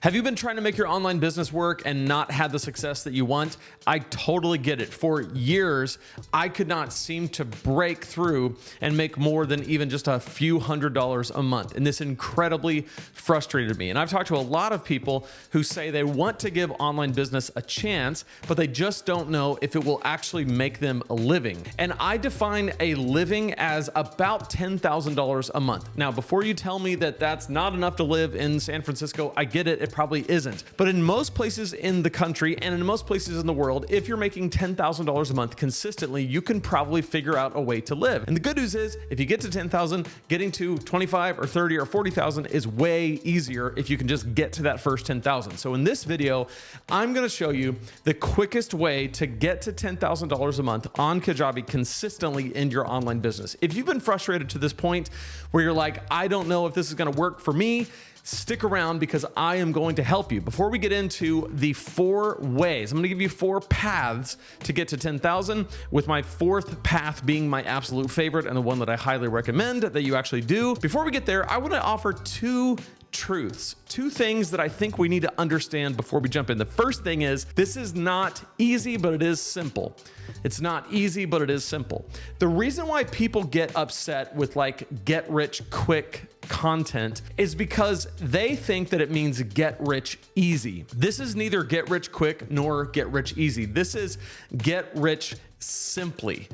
Have you been trying to make your online business work and not had the success that you want? I totally get it. For years, I could not seem to break through and make more than even just a few $100s a month. And this incredibly frustrated me. And I've talked to a lot of people who say they want to give online business a chance, but they just don't know if it will actually make them a living. And I define a living as about $10,000 a month. Now, before you tell me that that's not enough to live in San Francisco, I get it. It probably isn't. But in most places in the country and in most places in the world, if you're making $10,000 a month consistently, you can probably figure out a way to live. And the good news is, if you get to 10,000, getting to 25 or 30 or 40,000 is way easier if you can just get to that first 10,000. So in this video, I'm going to show you the quickest way to get to $10,000 a month on Kajabi consistently in your online business. If you've been frustrated to this point where you're like, I don't know if this is going to work for me, stick around because I am going to help you. Before we get into the 4 ways, I'm going to give you 4 paths to get to 10,000, with my 4th path being my absolute favorite and the one that I highly recommend that you actually do. Before we get there, I want to offer 2 truths, 2 things that I think we need to understand before we jump in. The first thing is, this is not easy, but it is simple. It's not easy, but it is simple. The reason why people get upset with like get rich quick content is because they think that it means get rich easy. This is neither get rich quick nor get rich easy. This is get rich simply.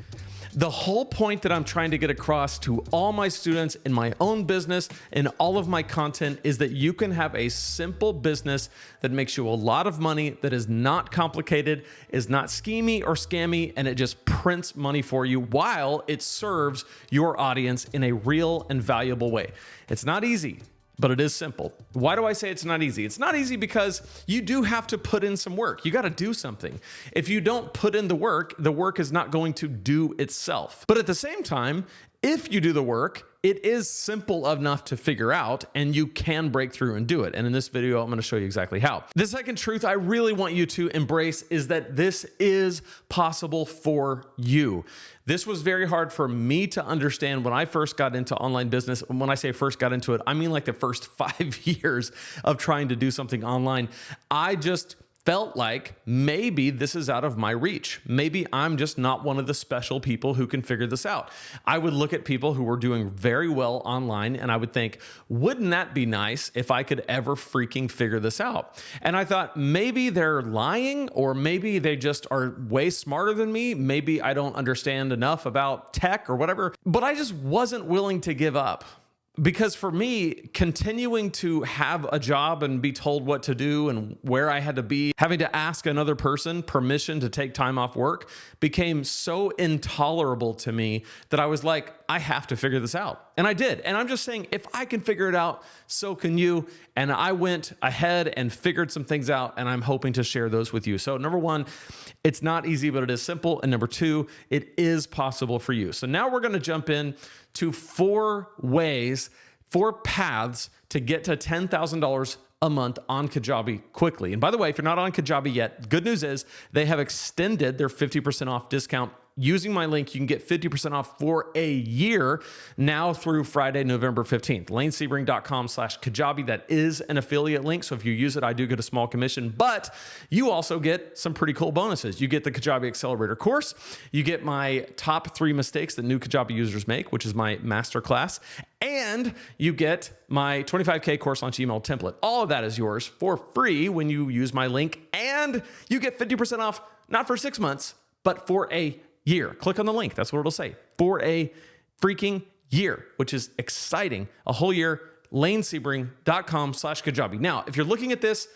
The whole point that I'm trying to get across to all my students in my own business and all of my content is that you can have a simple business that makes you a lot of money, that is not complicated, is not schemy or scammy, and it just prints money for you while it serves your audience in a real and valuable way. It's not easy, but it is simple. Why do I say it's not easy? It's not easy because you do have to put in some work. You got to do something. If you don't put in the work is not going to do itself. But at the same time, if you do the work, it is simple enough to figure out and you can break through and do it. And in this video, I'm going to show you exactly how. The second truth I really want you to embrace is that this is possible for you. This was very hard for me to understand when I first got into online business. When I say first got into it, I mean like the first 5 years of trying to do something online. I just felt like maybe this is out of my reach. Maybe I'm just not one of the special people who can figure this out. I would look at people who were doing very well online and I would think, wouldn't that be nice if I could ever freaking figure this out? And I thought maybe they're lying, or maybe they just are way smarter than me. Maybe I don't understand enough about tech or whatever, but I just wasn't willing to give up. Because for me, continuing to have a job and be told what to do and where I had to be, having to ask another person permission to take time off work became so intolerable to me that I was like, I have to figure this out. And I did. And I'm just saying, if I can figure it out, so can you. And I went ahead and figured some things out, and I'm hoping to share those with you. So number 1, it's not easy, but it is simple. And number 2, it is possible for you. So now we're going to jump in to 4 ways, 4 paths to get to $10,000 a month on Kajabi quickly. And by the way, if you're not on Kajabi yet, good news is they have extended their 50% off discount. Using my link, you can get 50% off for a year now through Friday, November 15th. LaneSebring.com/Kajabi. That is an affiliate link. So if you use it, I do get a small commission, but you also get some pretty cool bonuses. You get the Kajabi Accelerator course. You get my top 3 mistakes that new Kajabi users make, which is my masterclass. And you get my 25K course launch email template. All of that is yours for free when you use my link. And you get 50% off, not for 6 months, but for a year. Click on the link. That's what it'll say. For a freaking year, which is exciting. A whole year. LaneSebring.com/Kajabi. Now, if you're looking at this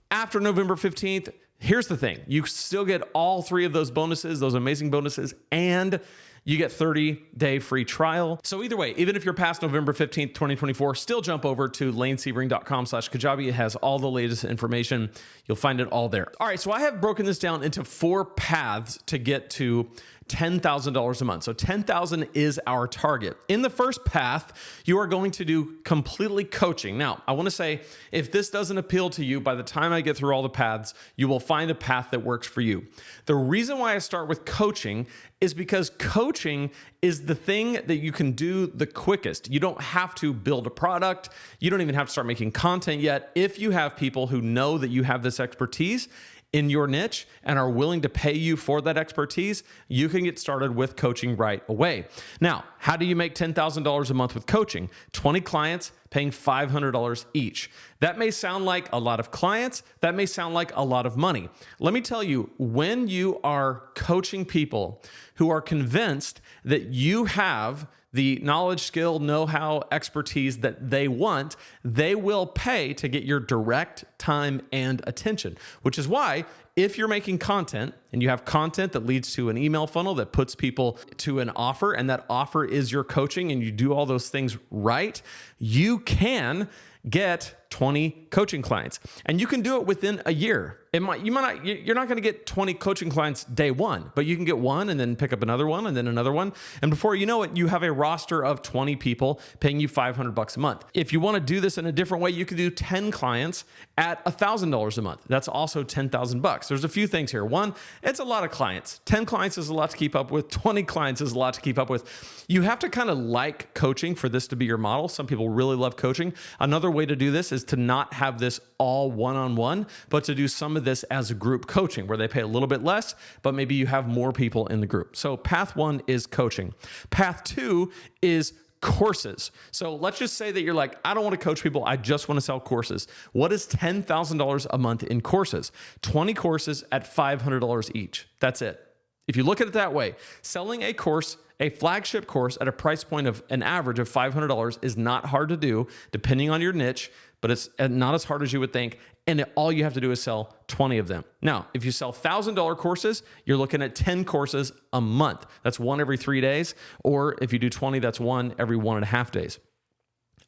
after November 15th, here's the thing. You still get all 3 of those bonuses, those amazing bonuses, and you get 30-day free trial. So either way, even if you're past November 15th, 2024, still jump over to LaneSebring.com/Kajabi. It has all the latest information. You'll find it all there. All right, so I have broken this down into 4 paths to get to $10,000 a month. So 10,000 is our target. In the first path, you are going to do completely coaching. Now, I want to say, if this doesn't appeal to you, by the time I get through all the paths, you will find a path that works for you. The reason why I start with coaching is because coaching coaching is the thing that you can do the quickest. You don't have to build a product. You don't even have to start making content yet. If you have people who know that you have this expertise in your niche and are willing to pay you for that expertise, you can get started with coaching right away. Now, how do you make $10,000 a month with coaching? 20 clients paying $500 each. That may sound like a lot of clients. That may sound like a lot of money. Let me tell you, when you are coaching people who are convinced that you have the knowledge, skill, know-how, expertise that they want, they will pay to get your direct time and attention, which is why if you're making content and you have content that leads to an email funnel that puts people to an offer, and that offer is your coaching, and you do all those things right, you can get 20 coaching clients, and you can do it within a year. You're not going to get 20 coaching clients day one, but you can get one and then pick up another one and then another one. And before you know it, you have a roster of 20 people paying you $500 a month. If you want to do this in a different way, you can do 10 clients at $1,000 a month. That's also $10,000. There's a few things here. One, it's a lot of clients. 10 clients is a lot to keep up with. 20 clients is a lot to keep up with. You have to kind of like coaching for this to be your model. Some people really love coaching. Another way to do this is to not have this all one-on-one, but to do some of this as a group coaching where they pay a little bit less, but maybe you have more people in the group. So path one is coaching. Path two is courses. So let's just say that you're like, I don't want to coach people. I just want to sell courses. What is $10,000 a month in courses? 20 courses at $500 each. That's it. If you look at it that way, selling a course, a flagship course at a price point of an average of $500 is not hard to do depending on your niche, but it's not as hard as you would think. And all you have to do is sell 20 of them. Now, if you sell $1,000 courses, you're looking at 10 courses a month. That's one every 3 days. Or if you do 20, that's one every 1.5 days.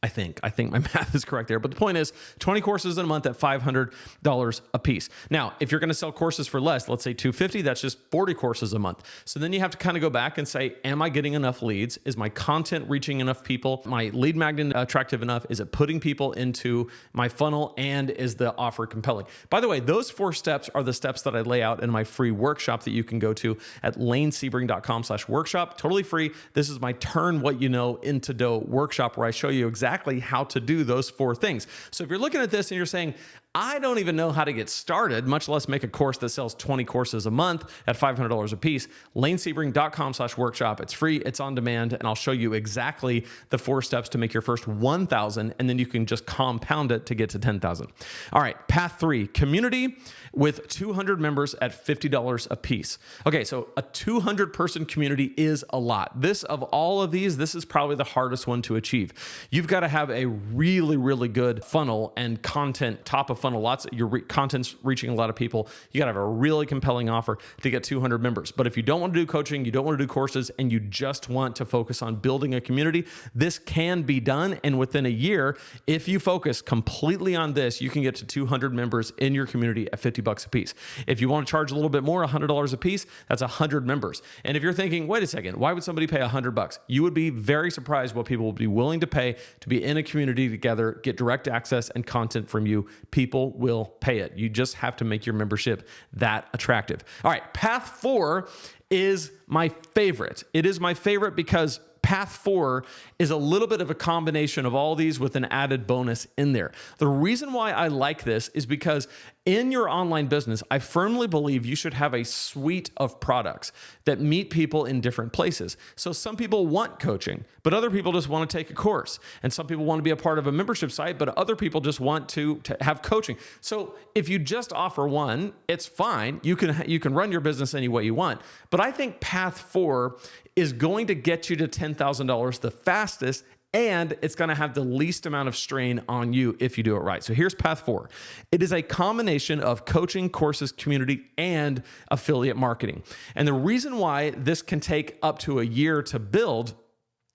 I think my math is correct there. But the point is 20 courses in a month at $500 a piece. Now, if you're going to sell courses for less, let's say $250, that's just 40 courses a month. So then you have to kind of go back and say, am I getting enough leads? Is my content reaching enough people? My lead magnet attractive enough? Is it putting people into my funnel? And is the offer compelling? By the way, those 4 steps are the steps that I lay out in my free workshop that you can go to at lanesebring.com/workshop. Totally free. This is my Turn What You Know into Dough workshop where I show you exactly how to do those 4 things. So if you're looking at this and you're saying, I don't even know how to get started, much less make a course that sells 20 courses a month at $500 a piece, lanesebring.com/workshop. It's free, it's on demand, and I'll show you exactly the 4 steps to make your first 1,000, and then you can just compound it to get to 10,000. All right, path 3, community with 200 members at $50 a piece. Okay, so a 200-person community is a lot. This, of all of these, this is probably the hardest one to achieve. You've got to have a really, really good funnel and content, top of funnel, your content's reaching a lot of people. You got to have a really compelling offer to get 200 members. But if you don't want to do coaching, you don't want to do courses, and you just want to focus on building a community, this can be done. And within a year, if you focus completely on this, you can get to 200 members in your community at $50 a piece. If you want to charge a little bit more, $100 a piece, that's 100 members. And if you're thinking, wait a second, why would somebody pay $100? You would be very surprised what people will be willing to pay to be in a community together, get direct access and content from you. People will pay it. You just have to make your membership that attractive. All right, path 4 is my favorite. It is my favorite because path 4 is a little bit of a combination of all these with an added bonus in there. The reason why I like this is because in your online business, I firmly believe you should have a suite of products that meet people in different places. So some people want coaching, but other people just want to take a course. And some people want to be a part of a membership site, but other people just want to have coaching. So if you just offer one, it's fine. You can run your business any way you want. But I think path 4 is going to get you to $10,000 the fastest, and it's going to have the least amount of strain on you if you do it right. So here's path 4. It is a combination of coaching, courses, community, and affiliate marketing. And the reason why this can take up to a year to build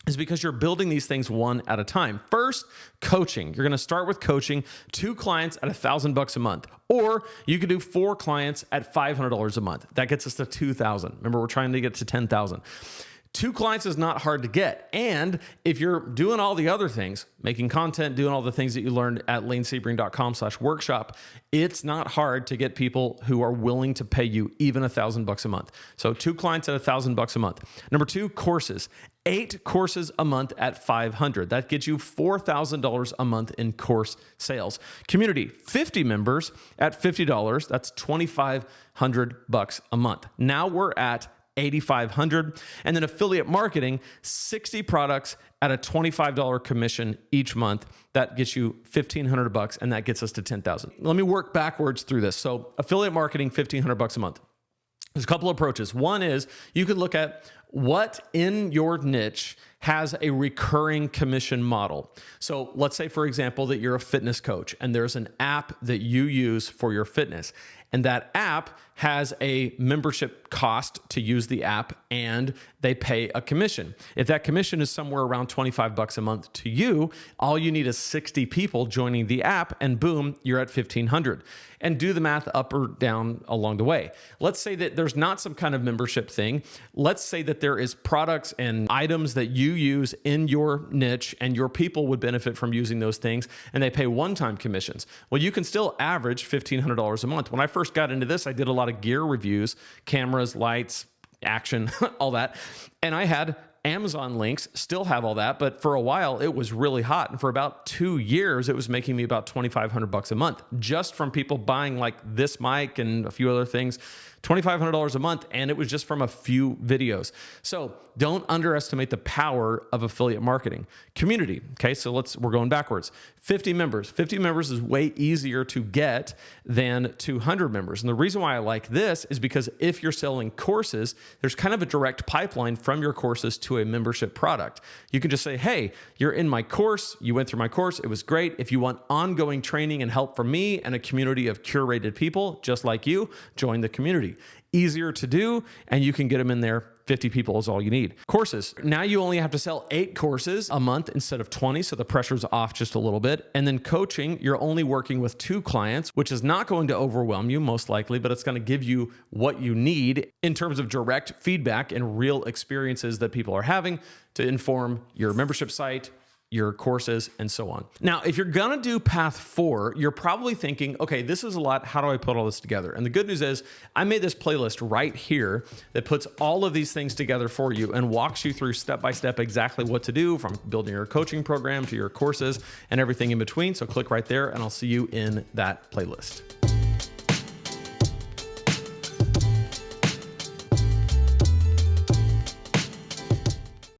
is because you're building these things one at a time. First, coaching. You're going to start with coaching 2 clients at $1,000 a month, or you could do 4 clients at $500 a month. That gets us to 2,000. Remember, we're trying to get to 10,000. 2 clients is not hard to get. And if you're doing all the other things, making content, doing all the things that you learned at lanesebring.com/workshop, it's not hard to get people who are willing to pay you even $1,000 a month. So 2 clients at $1,000 a month. Number 2, courses. 8 courses a month at $500. That gets you $4,000 a month in course sales. Community, 50 members at $50. That's $2,500 a month. Now we're at $8,500. And then affiliate marketing, 60 products at a $25 commission each month. That gets you $1,500, and that gets us to $10,000. Let me work backwards through this. So affiliate marketing, $1,500 a month. There's a couple of approaches. One is you could look at what in your niche has a recurring commission model. So let's say, for example, that you're a fitness coach and there's an app that you use for your fitness. And that app has a membership cost to use the app, and they pay a commission. If that commission is somewhere around $25 a month to you, all you need is 60 people joining the app, and boom, you're at $1,500. And do the math up or down along the way. Let's say that there's not some kind of membership thing. Let's say that there is products and items that you use in your niche, and your people would benefit from using those things, and they pay one-time commissions. Well, you can still average $1,500 a month. When I first got into this, I did a lot of gear reviews, cameras, lights, action, all that. And I had Amazon links, still have all that, but for a while it was really hot. And for about 2 years, it was making me about $2,500 a month just from people buying like this mic and a few other things. $2,500 a month, and it was just from a few videos. So don't underestimate the power of affiliate marketing. Community, okay, so we're going backwards. 50 members. 50 members is way easier to get than 200 members. And the reason why I like this is because if you're selling courses, there's kind of a direct pipeline from your courses to a membership product. You can just say, hey, you're in my course, you went through my course, it was great. If you want ongoing training and help from me and a community of curated people just like you, join the community. Easier to do, and you can get them in there. 50 people is all you need. Courses. Now you only have to sell 8 courses a month instead of 20, so the pressure's off just a little bit. And then coaching, you're only working with 2 clients, which is not going to overwhelm you most likely, but it's going to give you what you need in terms of direct feedback and real experiences that people are having to inform your membership site, your courses, and so on. Now, if you're gonna do path 4, you're probably thinking, okay, this is a lot. How do I put all this together? And the good news is I made this playlist right here that puts all of these things together for you and walks you through step-by-step exactly what to do, from building your coaching program to your courses and everything in between. So click right there and I'll see you in that playlist.